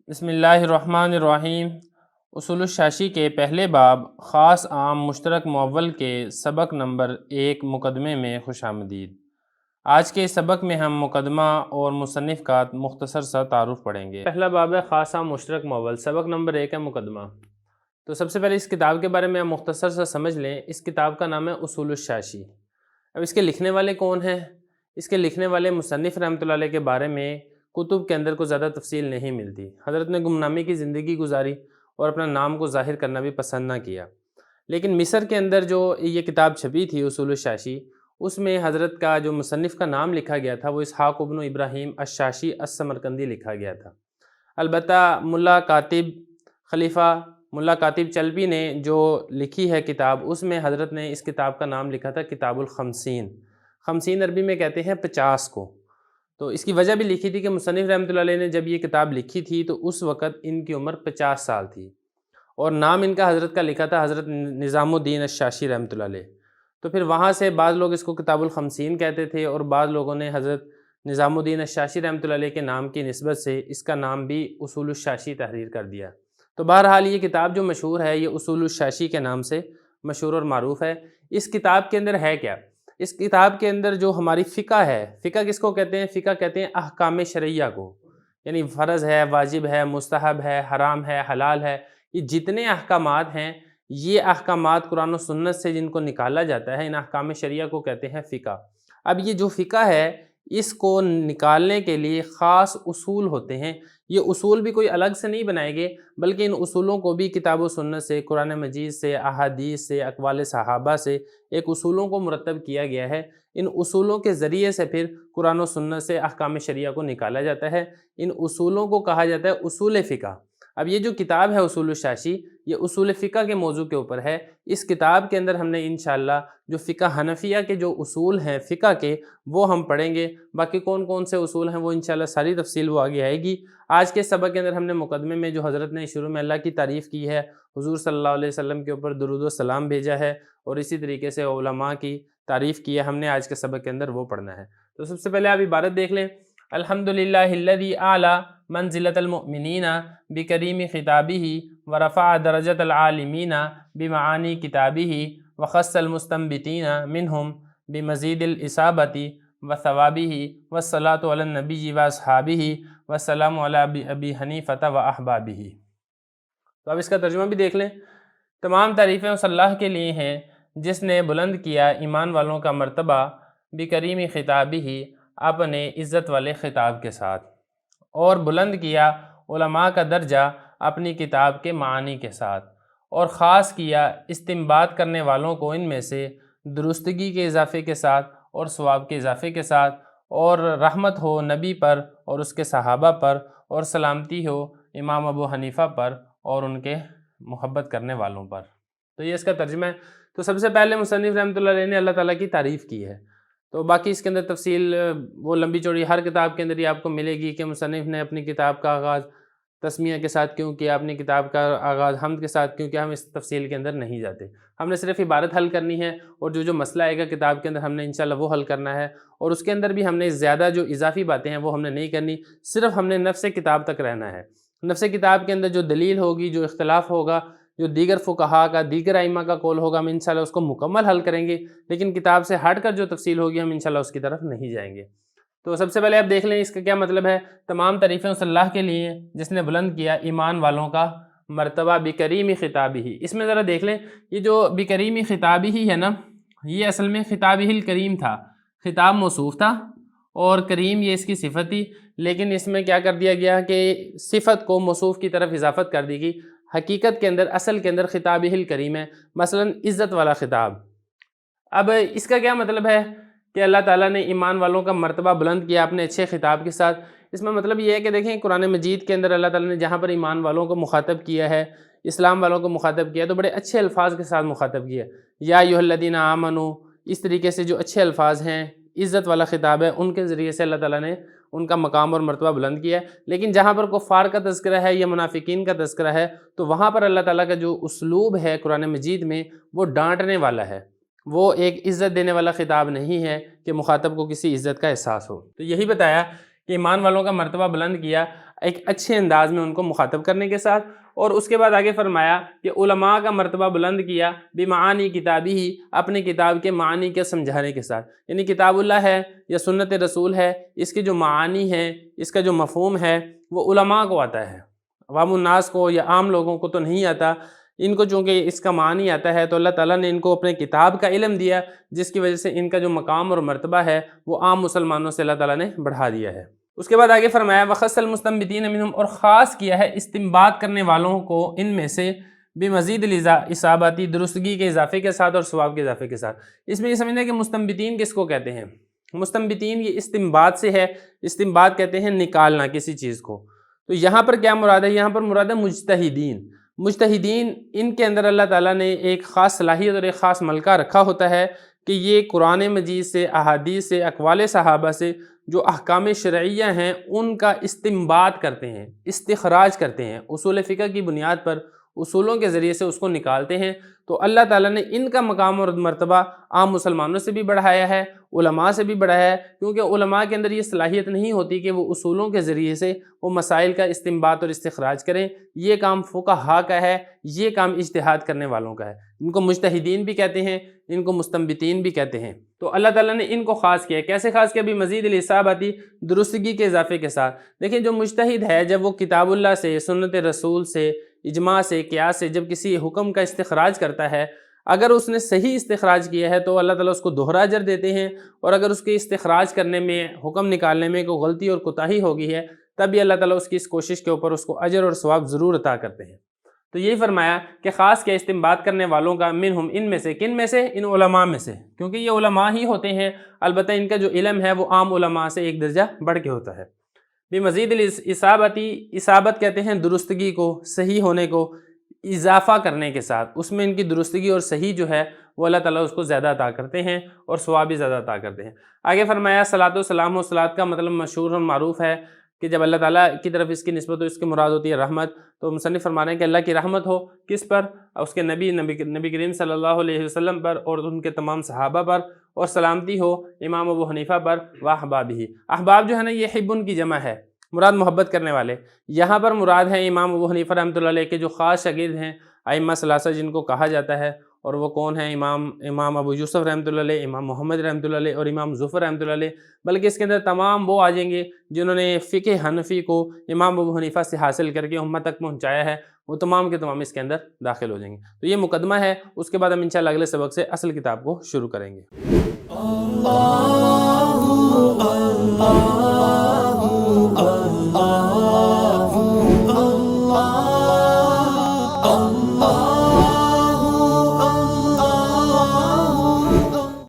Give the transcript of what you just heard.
بسم اللہ الرحمن الرحیم۔ اصول الشاشی کے پہلے باب خاص عام مشترک معول کے سبق نمبر 1 مقدمے میں خوش آمدید۔ آج کے سبق میں ہم مقدمہ اور مصنف کا مختصر سا تعارف پڑھیں گے۔ پہلا باب ہے خاص عام مشترک معول، سبق نمبر 1 ہے مقدمہ۔ تو سب سے پہلے اس کتاب کے بارے میں ہم مختصر سا سمجھ لیں۔ اس کتاب کا نام ہے اصول الشاشی۔ اب اس کے لکھنے والے کون ہیں؟ اس کے لکھنے والے مصنف رحمۃ اللہ علیہ کے بارے میں کتب کے اندر کو زیادہ تفصیل نہیں ملتی۔ حضرت نے گمنامی کی زندگی گزاری اور اپنا نام کو ظاہر کرنا بھی پسند نہ کیا، لیکن مصر کے اندر جو یہ کتاب چھپی تھی اصول الشاشی، اس میں حضرت کا جو مصنف کا نام لکھا گیا تھا وہ اسحاق ابن ابراہیم الشاشی السمرقندی لکھا گیا تھا۔ البتہ ملا کاتب خلیفہ ملا کاتب چلبی نے جو لکھی ہے کتاب، اس میں حضرت نے اس کتاب کا نام لکھا تھا کتاب الخمسین۔ خمسین عربی میں کہتے ہیں 50 کو۔ تو اس کی وجہ بھی لکھی تھی کہ مصنف رحمۃ اللہ علیہ نے جب یہ کتاب لکھی تھی تو اس وقت ان کی عمر 50 سال تھی، اور نام ان کا حضرت کا لکھا تھا حضرت نظام الدین الشاشی رحمۃ اللہ علیہ۔ تو پھر وہاں سے بعض لوگ اس کو کتاب الخمسین کہتے تھے، اور بعض لوگوں نے حضرت نظام الدین الشاشی رحمۃ اللہ علیہ کے نام کی نسبت سے اس کا نام بھی اصول الشاشی تحریر کر دیا۔ تو بہرحال یہ کتاب جو مشہور ہے یہ اصول الشاشی کے نام سے مشہور اور معروف ہے۔ اس کتاب کے اندر ہے کیا؟ اس کتاب کے اندر جو ہماری فقہ ہے، فقہ کس کو کہتے ہیں؟ فقہ کہتے ہیں احکام شرعیہ کو، یعنی فرض ہے، واجب ہے، مستحب ہے، حرام ہے، حلال ہے، یہ جتنے احکامات ہیں، یہ احکامات قرآن و سنت سے جن کو نکالا جاتا ہے، ان احکام شرعیہ کو کہتے ہیں فقہ۔ اب یہ جو فقہ ہے اس کو نکالنے کے لیے خاص اصول ہوتے ہیں۔ یہ اصول بھی کوئی الگ سے نہیں بنائے گئے، بلکہ ان اصولوں کو بھی کتاب و سنت سے، قرآن مجید سے، احادیث سے، اقوال صحابہ سے ایک اصولوں کو مرتب کیا گیا ہے۔ ان اصولوں کے ذریعے سے پھر قرآن و سنت سے احکام شرعیہ کو نکالا جاتا ہے۔ ان اصولوں کو کہا جاتا ہے اصول فقہ۔ اب یہ جو کتاب ہے اصول الشاشی، یہ اصول فقہ کے موضوع کے اوپر ہے۔ اس کتاب کے اندر ہم نے انشاءاللہ جو فقہ حنفیہ کے جو اصول ہیں فقہ کے، وہ ہم پڑھیں گے۔ باقی کون کون سے اصول ہیں وہ انشاءاللہ ساری تفصیل وہ آگے آئے گی۔ آج کے سبق کے اندر ہم نے مقدمے میں جو حضرت نے شروع میں اللہ کی تعریف کی ہے، حضور صلی اللہ علیہ وسلم کے اوپر درود و سلام بھیجا ہے، اور اسی طریقے سے علماء کی تعریف کی ہے، ہم نے آج کے سبق کے اندر وہ پڑھنا ہے۔ تو سب سے پہلے آپ عبارت دیکھ لیں۔ الحمدللہ الذی اعلی منزلۃ المؤمنین بکریم خطابہ ورفع درجۃ العالمین بمعانی کتابہ وخص المستنبتین منہم بمزید الاصابۃ وثوابہ والصلاۃ علی النبی واصحابہ والسلام علی ابی حنیفہ واحبابہ۔ تو اب اس کا ترجمہ بھی دیکھ لیں۔ تمام تعریفیں اس اللہ کے لیے ہیں جس نے بلند کیا ایمان والوں کا مرتبہ بکریم خطابہ، اپنے عزت والے خطاب کے ساتھ، اور بلند کیا علماء کا درجہ اپنی کتاب کے معانی کے ساتھ، اور خاص کیا استنباط کرنے والوں کو ان میں سے درستگی کے اضافے کے ساتھ اور ثواب کے اضافے کے ساتھ، اور رحمت ہو نبی پر اور اس کے صحابہ پر، اور سلامتی ہو امام ابو حنیفہ پر اور ان کے محبت کرنے والوں پر۔ تو یہ اس کا ترجمہ ہے۔ تو سب سے پہلے مصنف رحمۃ اللہ علیہ نے اللہ تعالیٰ کی تعریف کی ہے۔ تو باقی اس کے اندر تفصیل وہ لمبی چوڑی ہر کتاب کے اندر ہی آپ کو ملے گی کہ مصنف نے اپنی کتاب کا آغاز تسمیہ کے ساتھ کیوں کیا، اپنی کتاب کا آغاز حمد کے ساتھ کیوں کیا۔ ہم اس تفصیل کے اندر نہیں جاتے، ہم نے صرف عبارت حل کرنی ہے، اور جو مسئلہ آئے گا کتاب کے اندر ہم نے انشاءاللہ وہ حل کرنا ہے، اور اس کے اندر بھی ہم نے زیادہ جو اضافی باتیں ہیں وہ ہم نے نہیں کرنی، صرف ہم نے نفس کتاب تک رہنا ہے۔ نفس کتاب کے اندر جو دلیل ہوگی، جو اختلاف ہوگا، جو دیگر فقہا کا، دیگر ائمہ کا قول ہوگا، ہم انشاءاللہ اس کو مکمل حل کریں گے، لیکن کتاب سے ہٹ کر جو تفصیل ہوگی ہم انشاءاللہ اس کی طرف نہیں جائیں گے۔ تو سب سے پہلے آپ دیکھ لیں اس کا کیا مطلب ہے۔ تمام تعریفیں اس اللہ کے لیے ہیں جس نے بلند کیا ایمان والوں کا مرتبہ بکریم خطابہ۔ اس میں ذرا دیکھ لیں، یہ جو بکریم خطابہ ہے نا، یہ اصل میں خطابہ الکریم تھا۔ خطاب موصوف تھا اور کریم یہ اس کی صفت تھی، لیکن اس میں کیا کر دیا گیا کہ صفت کو موصوف کی طرف اضافت کر دی گئی۔ حقیقت کے اندر، اصل کے اندر خطابہ الکریم ہے، مثلا عزت والا خطاب۔ اب اس کا کیا مطلب ہے کہ اللہ تعالیٰ نے ایمان والوں کا مرتبہ بلند کیا اپنے اچھے خطاب کے ساتھ۔ اس میں مطلب یہ ہے کہ دیکھیں قرآن مجید کے اندر اللہ تعالیٰ نے جہاں پر ایمان والوں کو مخاطب کیا ہے، اسلام والوں کو مخاطب کیا، تو بڑے اچھے الفاظ کے ساتھ مخاطب کیا، یا ایھا الذین آمنوا، اس طریقے سے جو اچھے الفاظ ہیں، عزت والا خطاب ہے، ان کے ذریعے سے اللہ تعالیٰ نے ان کا مقام اور مرتبہ بلند کیا ہے۔ لیکن جہاں پر کفار کا تذکرہ ہے یا منافقین کا تذکرہ ہے، تو وہاں پر اللہ تعالیٰ کا جو اسلوب ہے قرآن مجید میں وہ ڈانٹنے والا ہے، وہ ایک عزت دینے والا خطاب نہیں ہے کہ مخاطب کو کسی عزت کا احساس ہو۔ تو یہی بتایا کہ ایمان والوں کا مرتبہ بلند کیا ایک اچھے انداز میں ان کو مخاطب کرنے کے ساتھ۔ اور اس کے بعد آگے فرمایا کہ علماء کا مرتبہ بلند کیا بمعانی کتابی ہی، اپنے کتاب کے معنی کے سمجھانے کے ساتھ، یعنی کتاب اللہ ہے یا سنت رسول ہے، اس کے جو معانی ہیں، اس کا جو مفہوم ہے وہ علماء کو آتا ہے، عوام الناس کو یا عام لوگوں کو تو نہیں آتا۔ ان کو چونکہ اس کا معنی آتا ہے تو اللہ تعالیٰ نے ان کو اپنے کتاب کا علم دیا، جس کی وجہ سے ان کا جو مقام اور مرتبہ ہے وہ عام مسلمانوں سے اللہ تعالیٰ نے بڑھا دیا ہے۔ اس کے بعد آگے فرمایا وَخَصَّ الْمُسْتَنبِطِينَ مِنْهُمْ، اور خاص کیا ہے استنباط کرنے والوں کو ان میں سے بمزید اصابتی، درستگی کے اضافے کے ساتھ اور ثواب کے اضافے کے ساتھ۔ اس میں یہ سمجھنا ہے کہ مستنبطین کس کو کہتے ہیں؟ مستنبطین یہ استنباط سے ہے، استنباط کہتے ہیں نکالنا کسی چیز کو۔ تو یہاں پر کیا مراد ہے؟ یہاں پر مراد ہے مجتہدین۔ مجتہدین ان کے اندر اللہ تعالیٰ نے ایک خاص صلاحیت اور ایک خاص ملکہ رکھا ہوتا ہے کہ یہ قرآن مجید سے، احادیث سے، اقوال صحابہ سے جو احکام شرعیہ ہیں ان کا استنباط کرتے ہیں، استخراج کرتے ہیں، اصول فقہ کی بنیاد پر اصولوں کے ذریعے سے اس کو نکالتے ہیں۔ تو اللہ تعالیٰ نے ان کا مقام اور مرتبہ عام مسلمانوں سے بھی بڑھایا ہے، علماء سے بھی بڑھایا ہے، کیونکہ علماء کے اندر یہ صلاحیت نہیں ہوتی کہ وہ اصولوں کے ذریعے سے وہ مسائل کا استنباط اور استخراج کریں۔ یہ کام فقہاء کا ہے، یہ کام اجتہاد کرنے والوں کا ہے۔ ان کو مجتہدین بھی کہتے ہیں، ان کو مستنبطین بھی کہتے ہیں۔ تو اللہ تعالیٰ نے ان کو خاص کیا ہے۔ کیسے خاص کیا؟ بھی مزید الاصابتی، درستگی کے اضافے کے ساتھ۔ دیکھیں جو مجتہد ہے جب وہ کتاب اللہ سے، سنت رسول سے، اجماع سے، قیاس سے جب کسی حکم کا استخراج کرتا ہے، اگر اس نے صحیح استخراج کیا ہے تو اللہ تعالیٰ اس کو دوہرا اجر دیتے ہیں، اور اگر اس کے استخراج کرنے میں، حکم نکالنے میں کوئی غلطی اور کوتاہی ہو گئی ہے تب بھی اللہ تعالیٰ اس کی اس کوشش کے اوپر اس کو اجر اور ثواب ضرور عطا کرتے ہیں۔ تو یہی فرمایا کہ خاص کیا استنباط کرنے والوں کا، منہم ان میں سے، کن میں سے؟ ان علماء میں سے، کیونکہ یہ علماء ہی ہوتے ہیں، البتہ ان کا جو علم ہے وہ عام علماء سے ایک درجہ بڑھ کے ہوتا ہے۔ بمزید الاصابتی، اصابت کہتے ہیں درستگی کو، صحیح ہونے کو، اضافہ کرنے کے ساتھ، اس میں ان کی درستگی اور صحیح جو ہے وہ اللہ تعالیٰ اس کو زیادہ عطا کرتے ہیں اور ثواب بھی زیادہ عطا کرتے ہیں۔ آگے فرمایا صلاۃ و سلام، و صلاۃ کا مطلب مشہور اور معروف ہے کہ جب اللہ تعالیٰ کی طرف اس کی نسبت ہو، اس کی مراد ہوتی ہے رحمت، تو مصنف فرما رہے ہیں کہ اللہ کی رحمت ہو کس پر؟ اس کے نبی کریم صلی اللہ علیہ وسلم پر اور ان کے تمام صحابہ پر، اور سلامتی ہو امام ابو حنیفہ پر و احبابہ۔ احباب جو ہے نا یہ حبن کی جمع ہے، مراد محبت کرنے والے۔ یہاں پر مراد ہیں امام ابو حنیفہ رحمۃ اللہ علیہ کے جو خاص شاگرد ہیں، ائمہ ثلاثہ جن کو کہا جاتا ہے، اور وہ کون ہیں؟ امام ابو یوسف رحمۃ اللہ علیہ، امام محمد رحمۃ اللہ علیہ اور امام ظفر رحمۃ اللہ علیہ۔ بلکہ اس کے اندر تمام وہ آ جائیں گے جنہوں نے فقہ حنفی کو امام ابو حنیفہ سے حاصل کر کے امت تک پہنچایا ہے، وہ تمام کے تمام اس کے اندر داخل ہو جائیں گے۔ تو یہ مقدمہ ہے، اس کے بعد ہم انشاءاللہ اگلے سبق سے اصل کتاب کو شروع کریں گے۔